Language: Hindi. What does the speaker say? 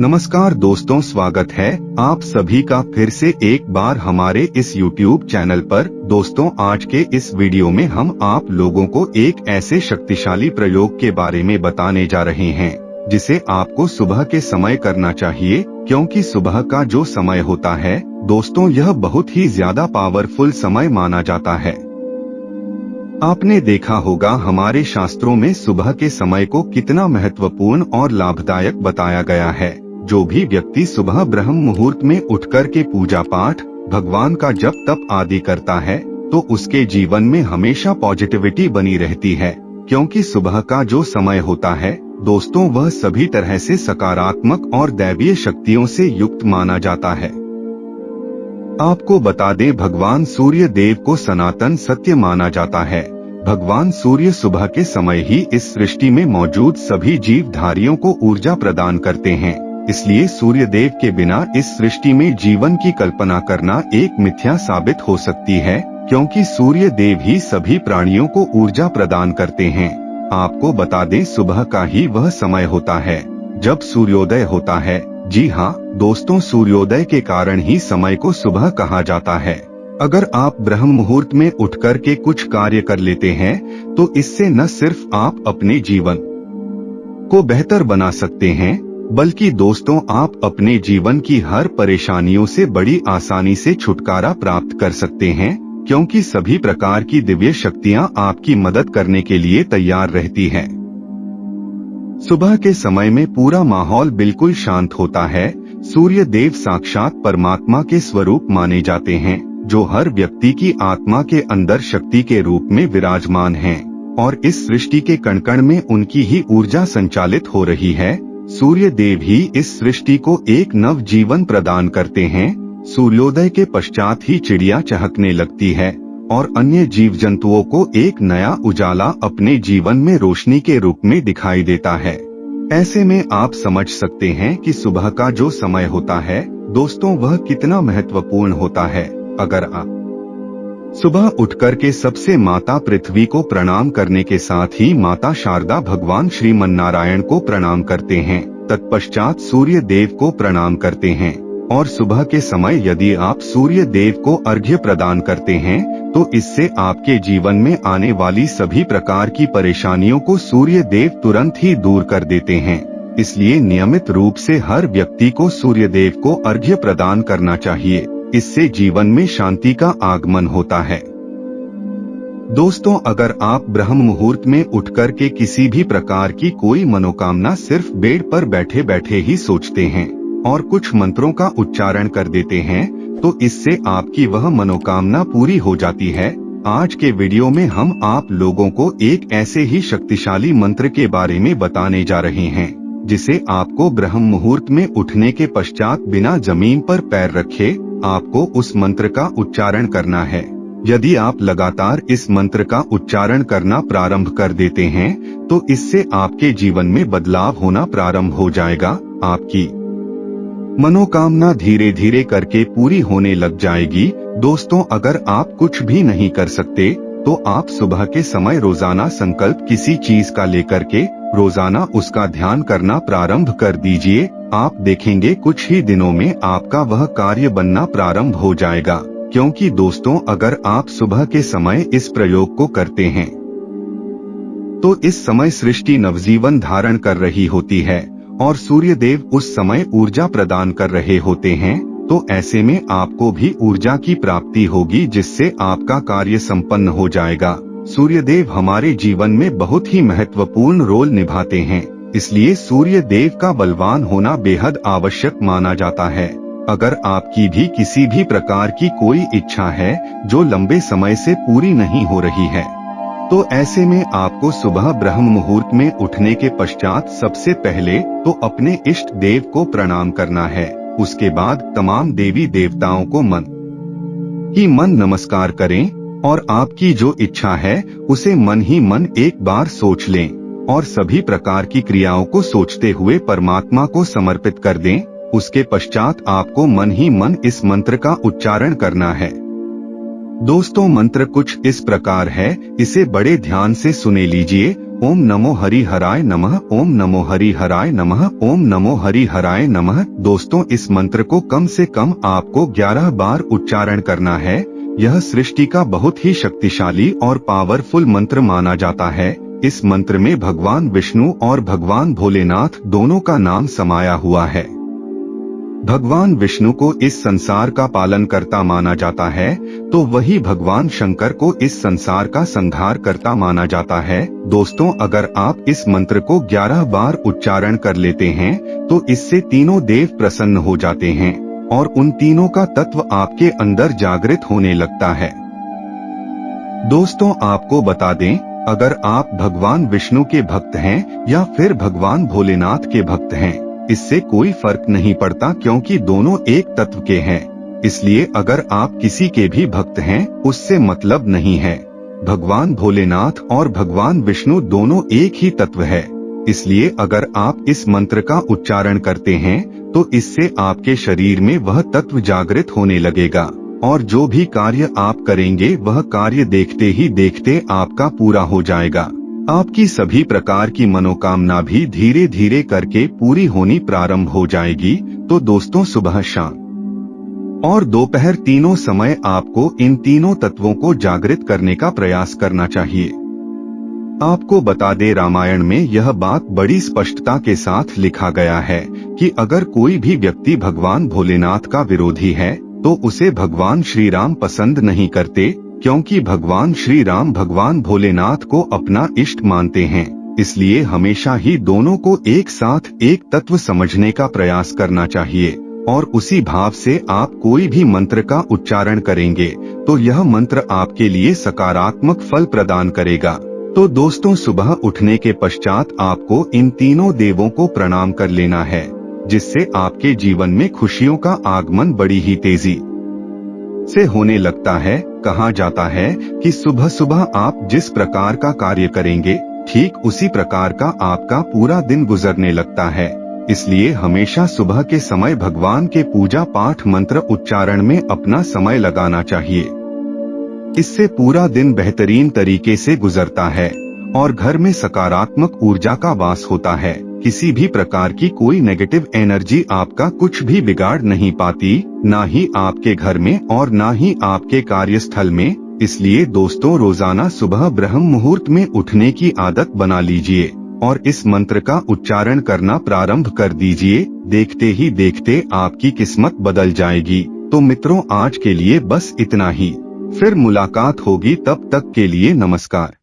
नमस्कार दोस्तों, स्वागत है आप सभी का फिर से एक बार हमारे इस YouTube चैनल पर। दोस्तों, आज के इस वीडियो में हम आप लोगों को एक ऐसे शक्तिशाली प्रयोग के बारे में बताने जा रहे हैं जिसे आपको सुबह के समय करना चाहिए, क्योंकि सुबह का जो समय होता है दोस्तों, यह बहुत ही ज्यादा पावरफुल समय माना जाता है। आपने देखा होगा हमारे शास्त्रों में सुबह के समय को कितना महत्वपूर्ण और लाभदायक बताया गया है। जो भी व्यक्ति सुबह ब्रह्म मुहूर्त में उठकर के पूजा पाठ, भगवान का जप तप आदि करता है तो उसके जीवन में हमेशा पॉजिटिविटी बनी रहती है, क्योंकि सुबह का जो समय होता है दोस्तों, वह सभी तरह से सकारात्मक और दैवीय शक्तियों से युक्त माना जाता है। आपको बता दें, भगवान सूर्य देव को सनातन सत्य माना जाता है। भगवान सूर्य सुबह के समय ही इस सृष्टि में मौजूद सभी जीवधारियों को ऊर्जा प्रदान करते हैं, इसलिए सूर्य देव के बिना इस सृष्टि में जीवन की कल्पना करना एक मिथ्या साबित हो सकती है, क्योंकि सूर्य देव ही सभी प्राणियों को ऊर्जा प्रदान करते हैं। आपको बता दें, सुबह का ही वह समय होता है जब सूर्योदय होता है। जी हाँ दोस्तों, सूर्योदय के कारण ही समय को सुबह कहा जाता है। अगर आप ब्रह्म मुहूर्त में उठकर के कुछ कार्य कर लेते हैं तो इससे न सिर्फ आप अपने जीवन को बेहतर बना सकते हैं, बल्कि दोस्तों आप अपने जीवन की हर परेशानियों से बड़ी आसानी से छुटकारा प्राप्त कर सकते हैं, क्योंकि सभी प्रकार की दिव्य शक्तियां आपकी मदद करने के लिए तैयार रहती हैं। सुबह के समय में पूरा माहौल बिल्कुल शांत होता है। सूर्य देव साक्षात परमात्मा के स्वरूप माने जाते हैं, जो हर व्यक्ति की आत्मा के अंदर शक्ति के रूप में विराजमान हैं, और इस सृष्टि के कण-कण में उनकी ही ऊर्जा संचालित हो रही है। सूर्य देव ही इस सृष्टि को एक नव जीवन प्रदान करते हैं। सूर्योदय के पश्चात ही चिड़िया चहकने लगती है और अन्य जीव जंतुओं को एक नया उजाला अपने जीवन में रोशनी के रूप में दिखाई देता है। ऐसे में आप समझ सकते हैं कि सुबह का जो समय होता है दोस्तों, वह कितना महत्वपूर्ण होता है। अगर आप सुबह उठकर के सबसे माता पृथ्वी को प्रणाम करने के साथ ही माता शारदा, भगवान श्रीमन्नारायण को प्रणाम करते हैं, तत्पश्चात सूर्य देव को प्रणाम करते हैं, और सुबह के समय यदि आप सूर्य देव को अर्घ्य प्रदान करते हैं तो इससे आपके जीवन में आने वाली सभी प्रकार की परेशानियों को सूर्य देव तुरंत ही दूर कर देते हैं। इसलिए नियमित रूप से हर व्यक्ति को सूर्य देव को अर्घ्य प्रदान करना चाहिए। इससे जीवन में शांति का आगमन होता है। दोस्तों, अगर आप ब्रह्म मुहूर्त में उठकर के किसी भी प्रकार की कोई मनोकामना सिर्फ बेड पर बैठे बैठे ही सोचते हैं और कुछ मंत्रों का उच्चारण कर देते हैं तो इससे आपकी वह मनोकामना पूरी हो जाती है। आज के वीडियो में हम आप लोगों को एक ऐसे ही शक्तिशाली मंत्र के बारे में बताने जा रहे हैं जिसे आपको ब्रह्म मुहूर्त में उठने के पश्चात बिना जमीन पर पैर रखे आपको उस मंत्र का उच्चारण करना है। यदि आप लगातार इस मंत्र का उच्चारण करना प्रारंभ कर देते हैं तो इससे आपके जीवन में बदलाव होना प्रारंभ हो जाएगा। आपकी मनोकामना धीरे धीरे करके पूरी होने लग जाएगी। दोस्तों, अगर आप कुछ भी नहीं कर सकते तो आप सुबह के समय रोजाना संकल्प किसी चीज का लेकर के रोजाना उसका ध्यान करना प्रारंभ कर दीजिए। आप देखेंगे कुछ ही दिनों में आपका वह कार्य बनना प्रारंभ हो जाएगा, क्योंकि दोस्तों अगर आप सुबह के समय इस प्रयोग को करते हैं तो इस समय सृष्टि नवजीवन धारण कर रही होती है और सूर्य देव उस समय ऊर्जा प्रदान कर रहे होते हैं, तो ऐसे में आपको भी ऊर्जा की प्राप्ति होगी जिससे आपका कार्य संपन्न हो जाएगा। सूर्य देव हमारे जीवन में बहुत ही महत्वपूर्ण रोल निभाते हैं, इसलिए सूर्य देव का बलवान होना बेहद आवश्यक माना जाता है। अगर आपकी भी किसी भी प्रकार की कोई इच्छा है जो लंबे समय से पूरी नहीं हो रही है, तो ऐसे में आपको सुबह ब्रह्म मुहूर्त में उठने के पश्चात सबसे पहले तो अपने इष्ट देव को प्रणाम करना है। उसके बाद तमाम देवी देवताओं को मन ही मन नमस्कार करें और आपकी जो इच्छा है उसे मन ही मन एक बार सोच लें और सभी प्रकार की क्रियाओं को सोचते हुए परमात्मा को समर्पित कर दें। उसके पश्चात आपको मन ही मन इस मंत्र का उच्चारण करना है। दोस्तों, मंत्र कुछ इस प्रकार है, इसे बड़े ध्यान से सुने लीजिए ओम नमो हरि हराय नमः, ओम नमो हरि हराय नमः, ओम नमो हरि हराय नमः। दोस्तों, इस मंत्र को कम से कम आपको 11 बार उच्चारण करना है। यह सृष्टि का बहुत ही शक्तिशाली और पावरफुल मंत्र माना जाता है। इस मंत्र में भगवान विष्णु और भगवान भोलेनाथ दोनों का नाम समाया हुआ है। भगवान विष्णु को इस संसार का पालन करता माना जाता है, तो वही भगवान शंकर को इस संसार का संहार करता माना जाता है। दोस्तों, अगर आप इस मंत्र को 11 बार उच्चारण कर लेते हैं, तो इससे तीनों देव प्रसन्न हो जाते हैं और उन तीनों का तत्व आपके अंदर जागृत होने लगता है। दोस्तों, आपको बता दें, अगर आप भगवान विष्णु के भक्त हैं या फिर भगवान भोलेनाथ के भक्त हैं, इससे कोई फर्क नहीं पड़ता, क्योंकि दोनों एक तत्व के हैं। इसलिए अगर आप किसी के भी भक्त हैं, उससे मतलब नहीं है। भगवान भोलेनाथ और भगवान विष्णु दोनों एक ही तत्व है। इसलिए अगर आप इस मंत्र का उच्चारण करते हैं, तो इससे आपके शरीर में वह तत्व जागृत होने लगेगा और जो भी कार्य आप करेंगे, वह कार्य देखते ही देखते आपका पूरा हो जाएगा। आपकी सभी प्रकार की मनोकामना भी धीरे धीरे करके पूरी होनी प्रारंभ हो जाएगी। तो दोस्तों, सुबह, शाम और दोपहर तीनों समय आपको इन तीनों तत्वों को जागृत करने का प्रयास करना चाहिए। आपको बता दे, रामायण में यह बात बड़ी स्पष्टता के साथ लिखा गया है कि अगर कोई भी व्यक्ति भगवान भोलेनाथ का विरोधी है, तो उसे भगवान श्री राम पसंद नहीं करते, क्योंकि भगवान श्री राम भगवान भोलेनाथ को अपना इष्ट मानते हैं। इसलिए हमेशा ही दोनों को एक साथ एक तत्व समझने का प्रयास करना चाहिए और उसी भाव से आप कोई भी मंत्र का उच्चारण करेंगे, तो यह मंत्र आपके लिए सकारात्मक फल प्रदान करेगा। तो दोस्तों, सुबह उठने के पश्चात आपको इन तीनों देवों को प्रणाम कर लेना है, जिससे आपके जीवन में खुशियों का आगमन बड़ी ही तेजी से होने लगता है। कहा जाता है कि सुबह सुबह आप जिस प्रकार का कार्य करेंगे, ठीक उसी प्रकार का आपका पूरा दिन गुजरने लगता है। इसलिए हमेशा सुबह के समय भगवान के पूजा पाठ मंत्र उच्चारण में अपना समय लगाना चाहिए। इससे पूरा दिन बेहतरीन तरीके से गुजरता है और घर में सकारात्मक ऊर्जा का वास होता है। किसी भी प्रकार की कोई नेगेटिव एनर्जी आपका कुछ भी बिगाड़ नहीं पाती, ना ही आपके घर में और ना ही आपके कार्यस्थल में। इसलिए दोस्तों, रोजाना सुबह ब्रह्म मुहूर्त में उठने की आदत बना लीजिए और इस मंत्र का उच्चारण करना प्रारंभ कर दीजिए। देखते ही देखते आपकी किस्मत बदल जाएगी। तो मित्रों, आज के लिए बस इतना ही। फिर मुलाकात होगी, तब तक के लिए नमस्कार।